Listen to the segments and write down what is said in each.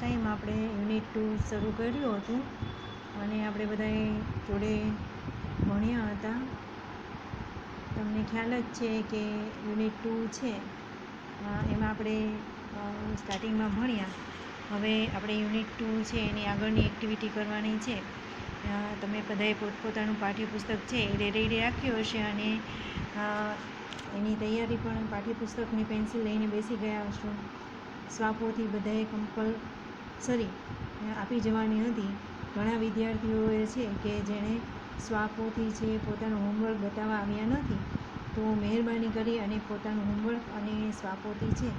Time આપણે unit 2 શરૂ કર્યું હતું અને આપણે બધાએ જોડે ભણ્યા હતા. તમને ખ્યાલ જ છે કે યુનિટ 2 છે એમાં આપણે સ્ટાર્ટિંગમાં ભણ્યા. હવે આપણે યુનિટ 2 છે એની આગળની એક્ટિવિટી કરવાની છે. તમે બધાએ પોતપોતાનું પાઠ્યપુસ્તક છે એ રેડી રાખ્યું હશે અને એની તૈયારી પણ પાઠ્યપુસ્તકની પેન્સિલ લઈને બેસી ગયા હશો. સ્વાપોથી બધાએ કમ્પલસરી આપી જવાની હતી. ઘણા વિદ્યાર્થીઓએ છે કે જેણે સ્વાપોથી છે પોતાનું હોમવર્ક બતાવવા આવ્યા નથી, તો મહેરબાની કરી અને પોતાનું હોમવર્ક અને સ્વાપોથી છે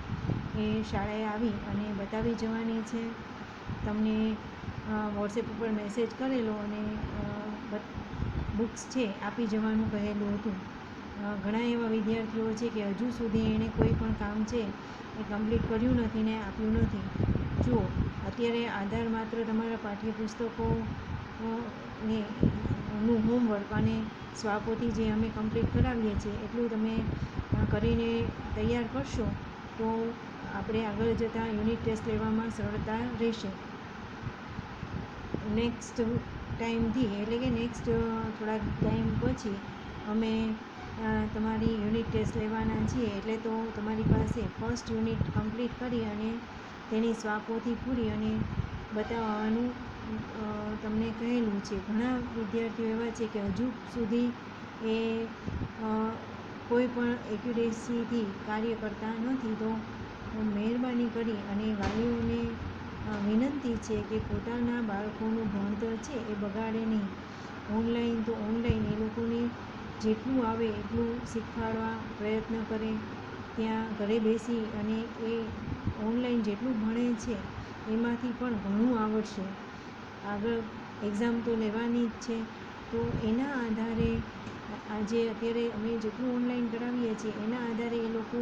એ શાળાએ આવી અને બતાવી જવાની છે. તમને વોટ્સએપ ઉપર મેસેજ કરેલો અને બુક્સ છે આપી જવાનું કહેલું હતું. ઘણા એવા વિદ્યાર્થીઓ છે કે હજુ સુધી એણે કોઈ પણ કામ છે એ કમ્પ્લીટ કર્યું નથી ને આપ્યું નથી. જુઓ, અત્યારે આધાર માત્ર તમારા પાઠ્યપુસ્તકો નું હોમવર્ક અને સ્વાપોથી જે અમે કમ્પ્લીટ કરાવીએ છીએ એટલું તમે કરીને તૈયાર કરશો તો આપણે આગળ જતાં યુનિટ ટેસ્ટ લેવામાં સરળતા રહેશે. નેક્સ્ટ ટાઈમથી એટલે કે નેક્સ્ટ થોડાક ટાઈમ પછી અમે તમારી યુનિટ ટેસ્ટ લેવાના છીએ. એટલે તો તમારી પાસે ફર્સ્ટ યુનિટ કમ્પ્લીટ કરી અને તેની સ્વાપોથી પૂરી અને બતાવવાનું તમને કહેલું છે. ઘણા વિદ્યાર્થીઓ એવા છે કે હજુ સુધી એ કોઈ પણ એક્યુરેસીથી કાર્ય કરતા નથી. તો મહેરબાની કરી અને વાલીઓને વિનંતી છે કે પોતાના બાળકોનું ભણતર છે એ બગાડે નહીં. ઓનલાઈન તો ઓનલાઈન એ લોકોને જેટલું આવે એટલું શીખવાડવા પ્રયત્ન કરે. ત્યાં ઘરે બેસી અને એ ઓનલાઈન જેટલું ભણે છે એમાંથી પણ ઘણું આવડશે. આગળ એક્ઝામ તો લેવાની જ છે, તો એના આધારે આજે અત્યારે અમે જેટલું ઓનલાઈન કરાવીએ છીએ એના આધારે એ લોકો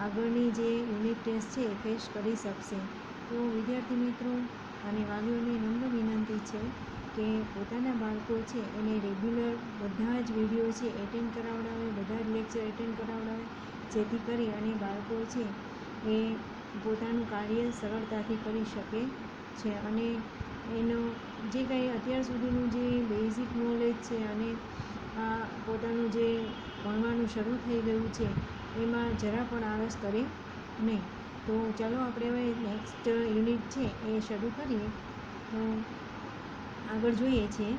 આગળની જે યુનિટ ટેસ્ટ છે એ ફેસ કરી શકશે. તો વિદ્યાર્થી મિત્રો અને વાલીઓને નમ્ર વિનંતી છે કે પોતાના બાળકો છે એને રેગ્યુલર બધા જ વિડીયો છે એટેન્ડ કરાવડાવે, બધા જ લેક્ચર એટેન્ડ કરાવડાવે, જેથી કરી અને બાળકો છે એ પોતાનું કાર્ય સરળતાથી કરી શકે છે. અને એનો જે કાંઈ અત્યાર સુધીનું જે બેઝિક નોલેજ છે અને પોતાનું જે ભણવાનું શરૂ થઈ ગયું છે એમાં જરા પણ આળસ કરે નહીં. તો ચાલો આપણે હવે નેક્સ્ટ યુનિટ છે એ શરૂ કરીએ. તો આગળ જોઈએ છીએ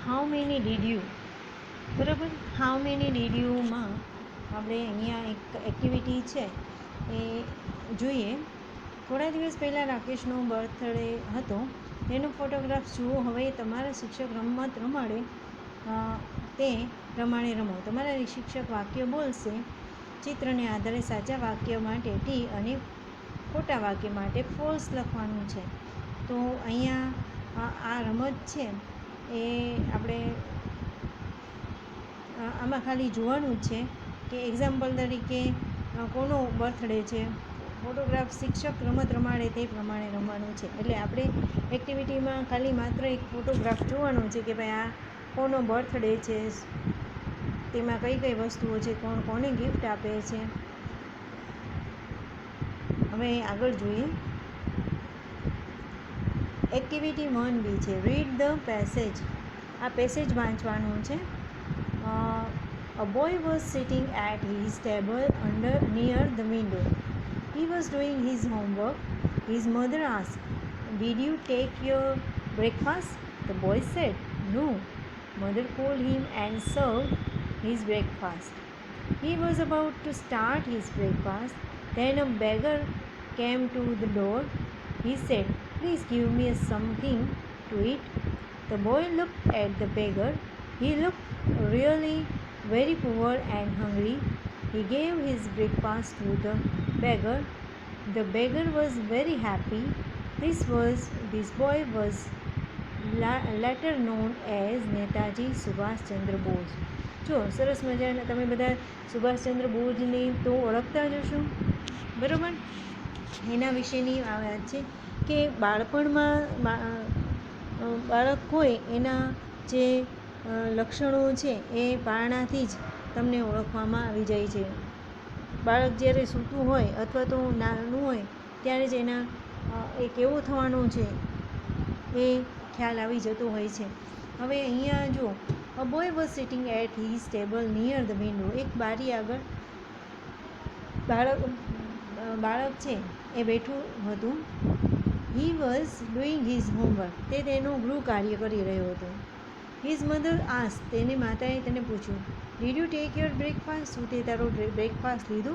હાઉ મેની ડીડ યુ. બરાબર, હાઉ મેની ડીડ યુમાં આપણે અહીંયા એક એક્ટિવિટી છે એ જોઈએ. થોડા દિવસ પહેલાં રાકેશનો બર્થડે હતો, તેનો ફોટોગ્રાફ જુઓ. હવે તમારા શિક્ષક રમત રમાડે તે પ્રમાણે રમો. તમારા શિક્ષક વાક્ય બોલશે. ચિત્રને આધારે સાચા વાક્ય માટે ટી અને ખોટા વાક્ય માટે ફોલ્સ લખવાનું છે. તો અહીંયા આ રમત છે એ આપણે આમાં ખાલી જોવાનું જ છે કે એક્ઝામ્પલ તરીકે કોનો બર્થડે છે, ફોટોગ્રાફ શિક્ષક રમત રમાડે તે પ્રમાણે રમવાનું છે. એટલે આપણે એક્ટિવિટીમાં ખાલી માત્ર એક ફોટોગ્રાફ જોવાનો છે કે ભાઈ આ કોનો બર્થડે છે, તેમાં કઈ કઈ વસ્તુઓ છે, કોણ કોને ગિફ્ટ આપે છે. હવે આગળ જોઈએ. એક્ટિવિટી 1B છે, રીડ ધ પેસેજ. આ પેસેજ વાંચવાનું છે. A boy was sitting at his table near the window. He was doing his homework. His mother asked, "Did you take your breakfast?" The boy said, "No." Mother called him and served his breakfast. He was about to start his breakfast. Then a beggar came to the door. He said, "Please give me something to eat." The boy looked at the beggar. He looked really very poor and hungry. He gave his breakfast to the beggar. The beggar was very happy. This boy was later known as Netaji Subhashchandra Bose. જો સરસ મજાના તમે બધા સુભાષચંદ્ર બોઝને તો ઓળખતા જ હશો, બરાબર. એના વિશેની આ વાત છે કે બાળપણમાં બાળક હોય એના જે લક્ષણો છે એ પારણાથી જ તમને ઓળખવામાં આવી જાય છે. બાળક જ્યારે સૂતું હોય અથવા તો નાનું હોય ત્યારે જ એના એ કેવો થવાનો છે એ ખ્યાલ આવી જતો હોય છે. હવે અહીંયા જો a boy was sitting at his table near the window. એક બારી આગળ બાળક છે એ બેઠું હતું. He was doing his homework. તે તેનું ગૃહ કાર્ય કરી રહ્યો હતો. His mother ask. તેની માતાએ તેને પૂછ્યું, did you take your breakfast? શું તે તારો બ્રેકફાસ્ટ લીધો?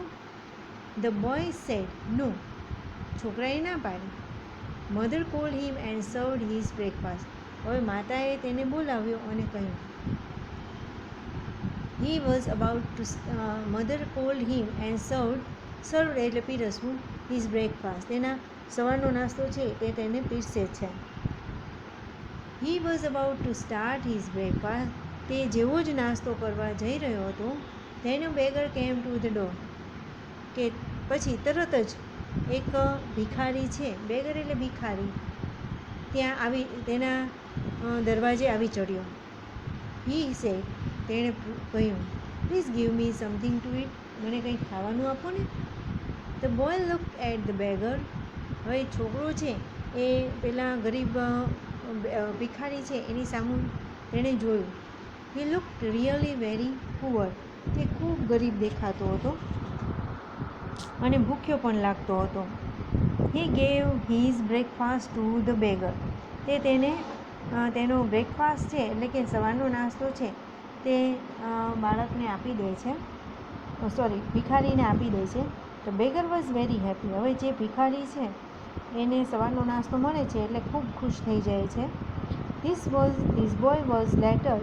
The boy said no. છોકરાએ ના પાડી. Mother called him and served his breakfast. હવે માતાએ તેને બોલાવ્યો અને કહ્યું. He was about to mother called him and served એટલે પીરસવું હિઝ બ્રેકફાસ્ટ. તેના સવારનો નાસ્તો છે તે તેને પીરસે છે. He was about to start his breakfast. તે જેવો જ નાસ્તો કરવા જઈ રહ્યો હતો. Then a beggar came to the door. કે પછી તરત જ એક ભિખારી છે, બેગર એટલે ભિખારી, ત્યાં આવી તેના દરવાજે આવી ચડ્યો. He said. તેણે કહ્યું, please give me something to eat. મને કંઈક ખાવાનું આપો ને. The boy looked at the beggar. હવે છોકરો છે એ પેલા ગરીબ ભિખારી છે એની સામે તેણે જોયું. હી લુક્ડ રિયલી વેરી પુઅર. તે ખૂબ ગરીબ દેખાતો હતો અને ભૂખ્યો પણ લાગતો હતો. હી gave his breakfast to the beggar. તે તેને તેનો બ્રેકફાસ્ટ છે એટલે કે સવારનો નાસ્તો છે તે બાળકને આપી દે છે, ભિખારીને આપી દે છે. The beggar was very happy. હવે જે ભિખારી છે એને સવારનો નાસ્તો મળે છે એટલે ખૂબ ખુશ થઈ જાય છે. This boy was later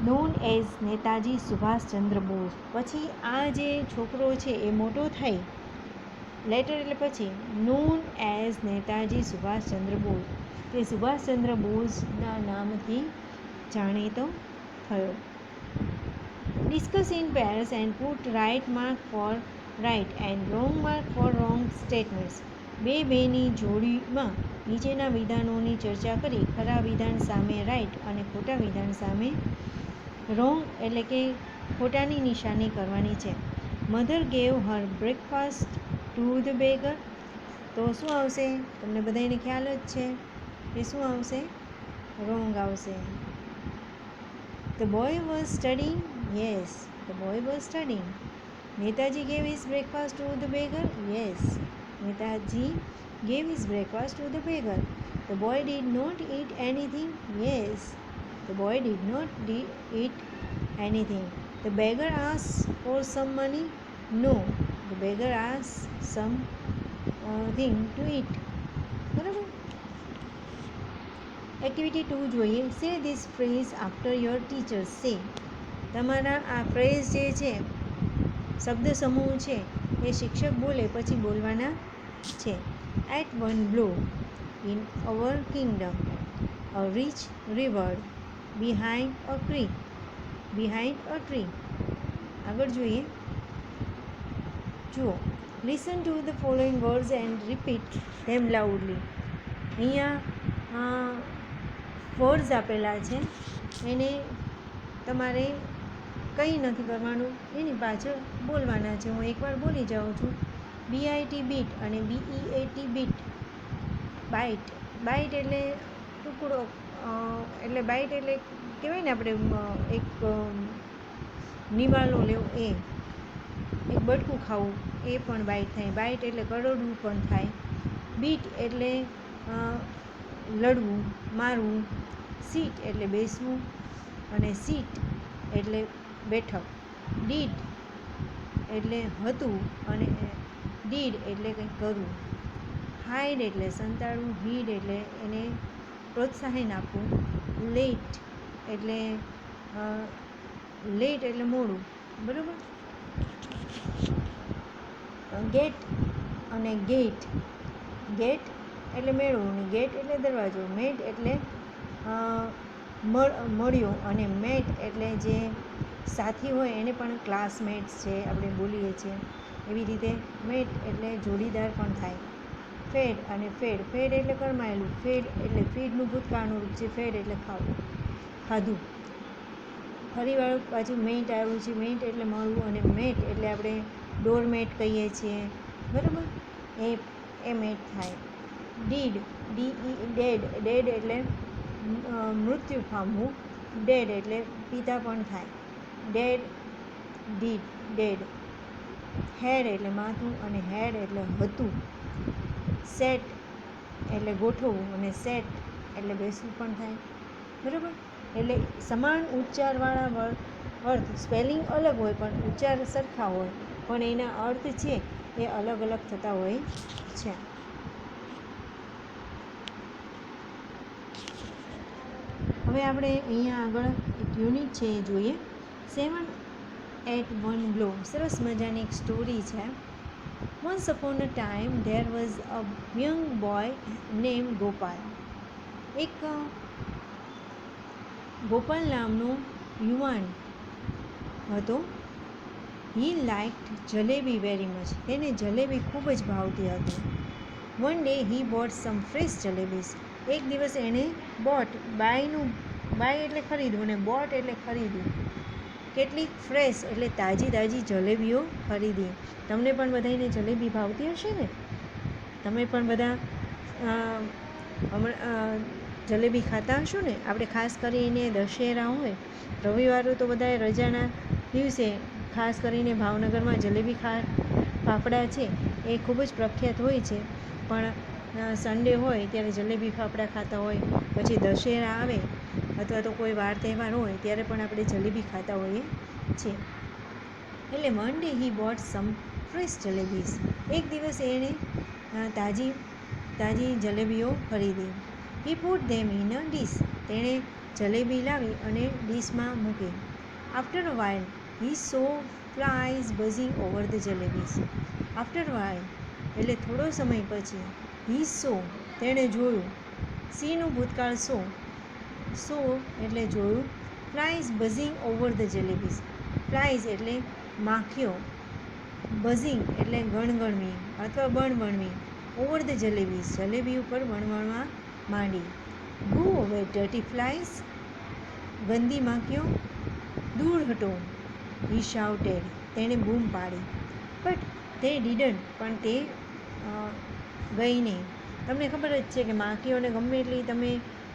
known as Netaji Subhashchandra Bose. પછી આ જે છોકરો છે એ મોટો થઈ, લેટર એટલે પછી, નોન એઝ નેતાજી સુભાષચંદ્ર બોઝ. તે સુભાષચંદ્ર બોઝના નામથી જાણીતો થયો. Discuss in pairs and put right mark for right and wrong mark for wrong statements. બેની જોડીમાં નીચેના વિધાનોની ચર્ચા કરી ખરા વિધાન સામે રાઇટ અને ખોટા વિધાન સામે રોંગ એટલે કે ખોટાની નિશાની કરવાની છે. Mother gave Har breakfast to the beggar. તો શું આવશે? તમને બધાને ખ્યાલ જ છે કે શું આવશે? રોંગ આવશે. The boy was studying. Yes, the boy was studying. Netaji gave his breakfast to the beggar. Yes, Netaji gave his breakfast to the beggar. The boy did not eat anything. Yes, the boy did not eat anything. The beggar asked for some money. No, the beggar asked some thing to eat. બરાબર. Activity 2 જોઈએ. સે this phrase after your teacher. સે તમારા આ phrase જે છે, શબ્દ સમૂહ છે એ શિક્ષક બોલે પછી બોલવાના છે. At one blow, in our kingdom, a rich reward behind a tree. Behind a tree. આગળ જોઈએ. જુઓ. Listen to the following words and repeat them loudly. અહીંયા વર્ડ્સ આપેલા છે, એને તમારે કંઈ નથી કરવાનું, એની પાછળ બોલવાના છે. હું એકવાર બોલી જાઉં છું. BIT બીટ અને BEAT બીટ. બાઇટ. બાઇટ એટલે ટુકડો, એટલે બાઇટ એટલે કહેવાય ને આપણે એક નિવાલો લેવો, એ એક બટકું ખાવું, એ પણ બાઇટ થાય. બાઇટ એટલે કરડવું પણ થાય. બીટ એટલે લડવું, મારવું. સીટ એટલે બેસવું અને સીટ એટલે બેઠક. ડીડ એટલે હતું અને ડીડ એટલે કંઈક કરવું. હાઈડ એટલે સંતાડવું. હીડ એટલે એને પ્રોત્સાહન આપવું. લેટ એટલે મોડું. બરાબર. ગેટ અને ગેટ. ગેટ એટલે મેળવવું અને ગેટ એટલે દરવાજો. મેટ એટલે મળ્યો અને મેટ એટલે જે સાથી હોય એને પણ ક્લાસમેટ્સ છે આપણે બોલીએ છીએ, એવી રીતે મેટ એટલે જોડીદાર પણ થાય. ફેડ અને ફેડ. ફેડ એટલે કરમાયેલું. ફેડ એટલે ફીડનું ભૂતકાળનું રૂપ છે. ફેડ એટલે ખાવું, ખાધું. ફરીવાર પાછું મેટ આવ્યું છે. મેટ એટલે મળવું અને મેટ એટલે આપણે ડોરમેટ કહીએ છીએ. બરાબર. એ એમ એડ થાય. ડીડ, ડેડ, ડેડ એટલે મૃત્યુ પામવું. ડેડ એટલે પિતા પણ થાય. Dead, did, dead. હેડ એટલે માથું અને હેડ એટલે હતું. સેટ એટલે ગોઠવવું અને સેટ એટલે બેસવું પણ થાય. બરાબર. એટલે સમાન ઉચ્ચારવાળા અર્થ, સ્પેલિંગ અલગ હોય પણ ઉચ્ચાર સરખા હોય, પણ એના અર્થ છે એ અલગ અલગ થતા હોય છે. હવે આપણે અહીંયા આગળ એક યુનિટ છે એ જોઈએ. 7 at 1 blow. સરસ મજાની એક સ્ટોરી છે. Once upon a time there was a young boy named Gopal. એક ગોપાલ નામનો યુવાન હતો. He liked jalebi very much. તેને જલેબી ખૂબ જ ભાવતી હતી. One day he bought some fresh jalebis. એક દિવસ એણે બાય એટલે ખરીદવું અને બોટ એટલે ખરીદ્યું. કેટલીક ફ્રેશ એટલે તાજી જલેબીઓ ખરીદી. તમને પણ બધાને જલેબી ભાવતી હશે ને? તમે પણ બધા જલેબી ખાતા હશો ને? આપણે ખાસ કરીને દશેરા હોય, રવિવારે તો બધાએ રજાના દિવસે ખાસ કરીને ભાવનગરમાં જલેબી ફાફડા છે એ ખૂબ જ પ્રખ્યાત હોય છે. પણ સન્ડે હોય ત્યારે જલેબી ફાફડા ખાતા હોય, પછી દશેરા આવે અથવા તો કોઈ વાર તહેવાર હોય ત્યારે પણ આપણે જલેબી ખાતા હોઈએ છીએ. એટલે one day he bought some fresh jalebis. એક દિવસ એણે તાજી જલેબીઓ ખરીદી. He put them in a dish. તેણે જલેબી લાવી અને ડીશમાં મૂકી. After a while he saw flies buzzing over the jalebis. After while એટલે થોડો સમય પછી, હી સો તેણે જોયું. સીનું ભૂતકાળ સો એટલે જોયું. Flies buzzing over the jalebis. Flies એટલે માખીઓ. બઝિંગ એટલે ગણગણવી અથવા બણબણવી. ઓવર ધ જલેબીસ જલેબી ઉપર બણબણવા માંડી. ગો અવે ડર્ટી ફ્લાઇઝ. ગંદી માખીઓ, દૂર હટો. હી શાઉટેડ. તેણે બૂમ પાડી. બટ તે ડીડન્ટ. પણ તે ગઈ નહીં. તમને ખબર જ છે કે માખીઓને ગમે એટલી તમે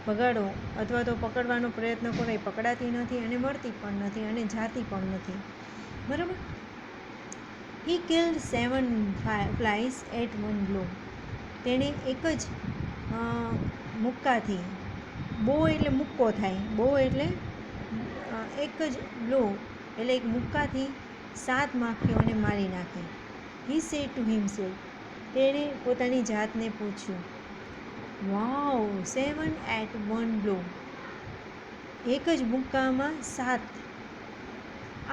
ભગાડો અથવા તો પકડવાનો પ્રયત્ન કરો એ પકડાતી નથી અને મળતી પણ નથી અને જાતી પણ નથી. બરાબર. હી કિલ્ડ 7 ફ્લાઇઝ એટ 1 blow. તેણે એક જ મુક્કાથી, બો એટલે મુક્કો થાય, બો એટલે એક જ બ્લો એટલે એક મુક્કાથી 7 માખીઓને મારી નાખી. He said to himself. તેણે પોતાની જાતને પૂછ્યું, વાવ, 7 at 1 blow. એક જ મુક્કામાં 7.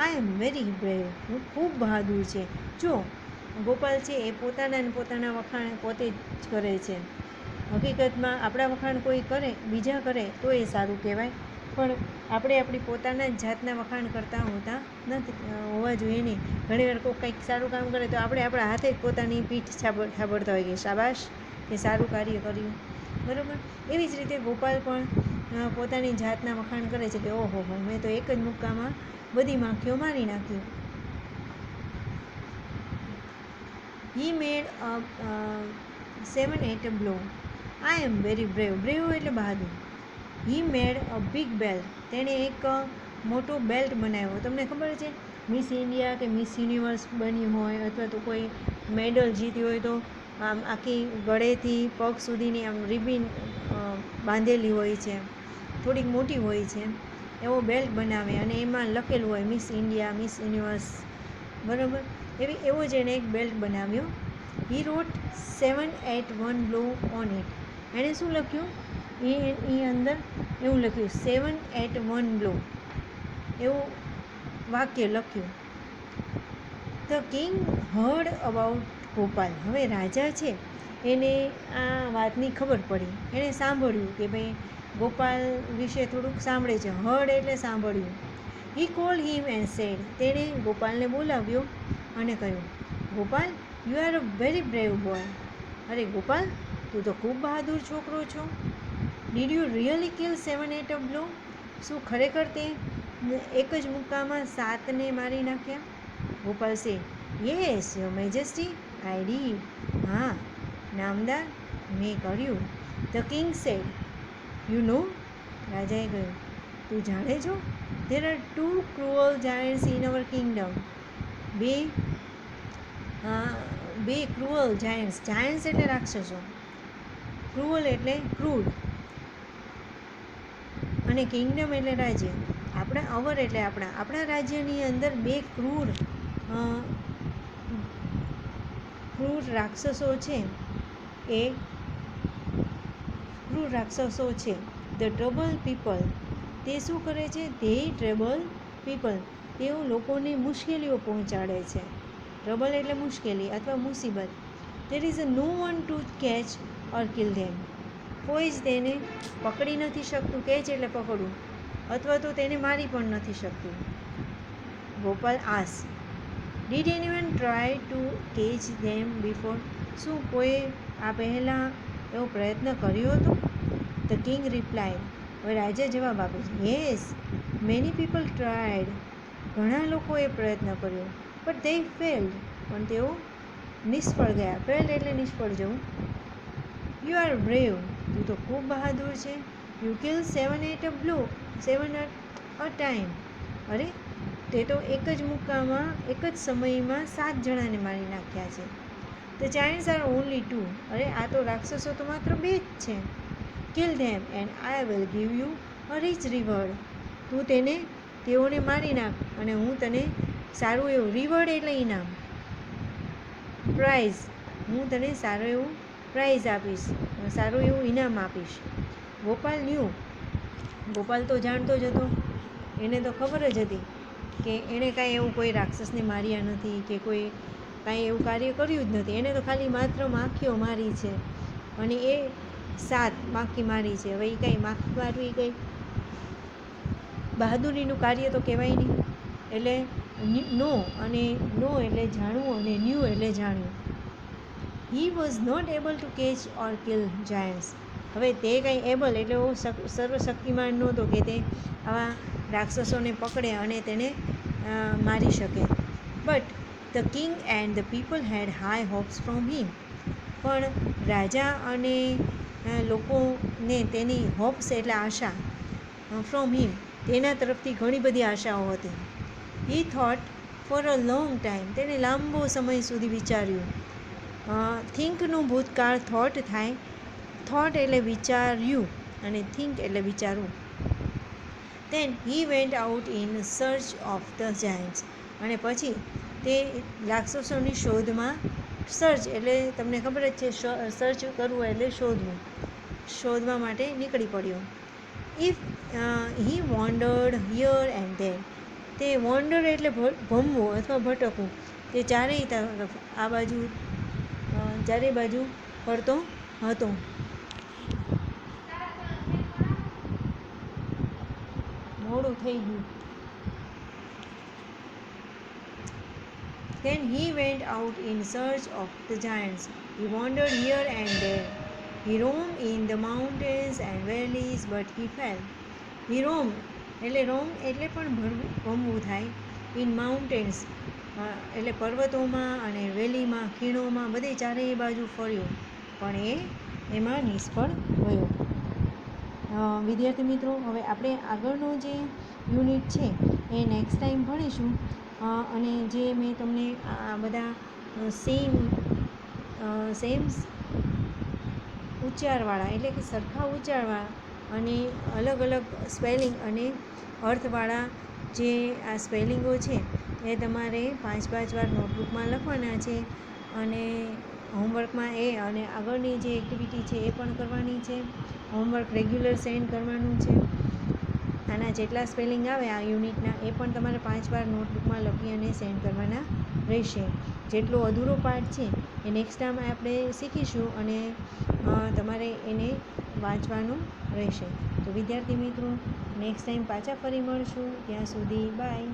આઈ એમ વેરી બ્રેવ. હું ખૂબ બહાદુર છે. જો ગોપાલ છે એ પોતાના વખાણ પોતે જ કરે છે. હકીકતમાં આપણા વખાણ કોઈ કરે, બીજા કરે તો એ સારું કહેવાય, પણ આપણે આપણી પોતાના જ જાતના વખાણ કરતા હોવા જોઈએ નહીં. ઘણીવાર કોઈ કંઈક સારું કામ કરે તો આપણે આપણા હાથે જ પોતાની પીઠ થાબડતા હોય કે શાબાશ, કે સારું કાર્ય કર્યું. બરાબર. એવી જ રીતે ગોપાલ પણ પોતાની જાતના વખાણ કરે છે કે ઓહો હો, મેં તો એક જ મુક્કામાં બધી માખીઓ મારી નાખી. હી મેડ 7 at a blow. I am very brave. Brave એટલે બહાદુર. હી મેડ અ બિગ બેલ્ટ. તેણે એક મોટો બેલ્ટ બનાવ્યો. તમને ખબર છે મિસ ઇન્ડિયા કે મિસ યુનિવર્સ બની હોય અથવા તો કોઈ મેડલ જીતી હોય તો આમ આખી ગળેથી પગ સુધીની આમ રિબિન બાંધેલી હોય છે, થોડીક મોટી હોય છે. એવો બેલ્ટ બનાવે અને એમાં લખેલું હોય મિસ ઇન્ડિયા, મિસ યુનિવર્સ. બરાબર. એવો જ એણે એક બેલ્ટ બનાવ્યો. હી રોટ 7 at 1 blow ઓન ઇટ. એણે શું લખ્યું? એ અંદર એવું લખ્યું 7 at 1 blow એવું વાક્ય લખ્યું. The king hard about Gopal. હવે રાજા છે એને આ વાતની ખબર પડી. એણે સાંભળ્યું કે ભાઈ ગોપાલ વિશે થોડુંક સાંભળે છે. હર્ડ એટલે સાંભળ્યું. હી કોલ્ડ હિમ એન્ડ સેડ. તેણે ગોપાલને બોલાવ્યો અને કહ્યું, Gopal, you are a very brave boy. અરે ગોપાલ, તું તો ખૂબ બહાદુર છોકરો છો. Did you really kill 7 at a blow. શું ખરેખર તે એક જ મુક્કામાં 7ને મારી નાખ્યા? Gopal said, yes your majesty, I did. હા, નામદાર, મેં કર્યું. The king said, you know, રાજાએ કહ્યું, તું જાણે છો, there are 2 cruel giants in our kingdom. બે ક્રુઅલ જાયન્ટ્સ, જાયન્ટ્સ એટલે રાક્ષસો, ક્રુઅલ એટલે ક્રૂર, અને કિંગડમ એટલે રાજ્ય. અવર એટલે આપણા રાજ્યની અંદર 2 ક્રૂર રાક્ષસો છે. એ ક્રૂર રાક્ષસો છે. ધ ટ્રબલ પીપલ, તે શું કરે છે? ધે ટ્રબલ પીપલ, તેઓ લોકોને મુશ્કેલીઓ પહોંચાડે છે. ટ્રબલ એટલે મુશ્કેલી અથવા મુસીબત. There is no one to catch or kill them, કોઈ જ તેને પકડી નથી શકતું, કેચ એટલે પકડવું, અથવા તો તેને મારી પણ નથી શકતું. Gopal ask, did anyone try to catch them before, શું કોઈ આ પહેલાં એવો પ્રયત્ન કર્યો હતો? ધ કિંગ રિપ્લાયડ, હવે રાજા જવાબ આપે છે, યસ, મેની પીપલ ટ્રાયડ, ઘણા લોકોએ પ્રયત્ન કર્યો, બટ ધે ફેલ્ડ, પણ તેઓ નિષ્ફળ ગયા. ફેલ્ડ એટલે નિષ્ફળ જવું. યુ આર બ્રેવ, તું તો ખૂબ બહાદુર છે. You kill 7 at a time, અરે તે તો એક જ સમયમાં 7 જણાને મારી નાખ્યા છે. ધ જાયન્ટ્સ આર ઓનલી 2, અરે આ તો રાક્ષસો તો માત્ર 2 જ છે. Kill them and I will give you a rich reward, તું તેઓને મારી નાખ અને હું તને સારું એવું, રિવોર્ડ એટલે ઇનામ, પ્રાઇઝ, હું તને સારું એવું પ્રાઇઝ આપીશ, સારું એવું ઇનામ આપીશ. ગોપાલ ન્યૂ, ગોપાલ તો જાણતો જ હતો, એને તો ખબર જ હતી કે એણે કાંઈ એવું કોઈ રાક્ષસને માર્યા નથી કે કોઈ કાંઈ એવું કાર્ય કર્યું જ નથી. એને તો ખાલી માત્ર માખીઓ મારી છે, અને એ 7 માખી મારી છે. હવે એ કાંઈ માખી મારવી કંઈ બહાદુરીનું કાર્ય તો કહેવાય નહીં. એટલે નો એટલે જાણવું, અને ન્યૂ એટલે જાણ્યું. He was not able to catch or kill giants, હવે તે કંઈ એબલ એટલે સર્વશક્તિમાન નહોતો કે તે આવા રાક્ષસોને પકડે અને તેને મારી શકે. But the king and the people had high hopes from him, પણ રાજા અને લોકોને તેની હોપ્સ એટલે આશા, ફ્રોમ હિમ તેના તરફથી ઘણી બધી આશાઓ હતી. He thought for a long time, તેને લાંબો સમય સુધી વિચાર્યું. થિંકનું ભૂતકાળ થોટ થાય. થોટ એટલે વિચાર્યું અને થિંક એટલે વિચારવું. Then he went out in search of the Giants, અને પછી તે રાક્ષસોની શોધમાં, સર્ચ એટલે તમને ખબર જ છે, સર્ચ કરવું એટલે શોધવા માટે નીકળી પડ્યો. If he wondered here and there, તે વોન્ડર એટલે ભમવું અથવા ભટકવું, તે ચારેય બાજુ ફરતો હતો. મોડું થઈ ગયું. Then he went out in search of the giants. He wandered here and there. He roamed in the mountains and valleys, but he fell. He roamed એટલે પણ ભમવું થાય. In mountains એટલે પર્વતોમાં, અને વેલીમાં, ખીણોમાં, બધે ચારેય બાજુ ફર્યો, પણ એમાં નિષ્ફળ ગયો. વિદ્યાર્થી મિત્રો, હવે આપણે આગળનો જે યુનિટ છે એ નેક્સ્ટ ટાઈમ ભણીશું. અને જે મેં તમને આ બધા સેમ ઉચ્ચારવાળા એટલે કે સરખા ઉચ્ચારવાળા અને અલગ અલગ સ્પેલિંગ અને અર્થવાળા જે આ સ્પેલિંગો છે એ તમારે 5 વાર નોટબુકમાં લખવાના છે, અને હોમવર્કમાં અને આગળની જે એક્ટિવિટી છે એ પણ કરવાની છે. હોમવર્ક રેગ્યુલર સેન્ડ કરવાનું છે. આના જેટલા સ્પેલિંગ આવે આ યુનિટના એ પણ તમારે 5 વાર નોટબુકમાં લખી અને સેન્ડ કરવાના રહેશે. જેટલો અધૂરો પાર્ટ છે એ નેક્સ્ટ ટાઈમ આપણે શીખીશું, અને તમારે એને વાંચવાનું રહેશે. તો વિદ્યાર્થી મિત્રો, નેક્સ્ટ ટાઈમ પાછા ફરી મળશું. ત્યાં સુધી બાય.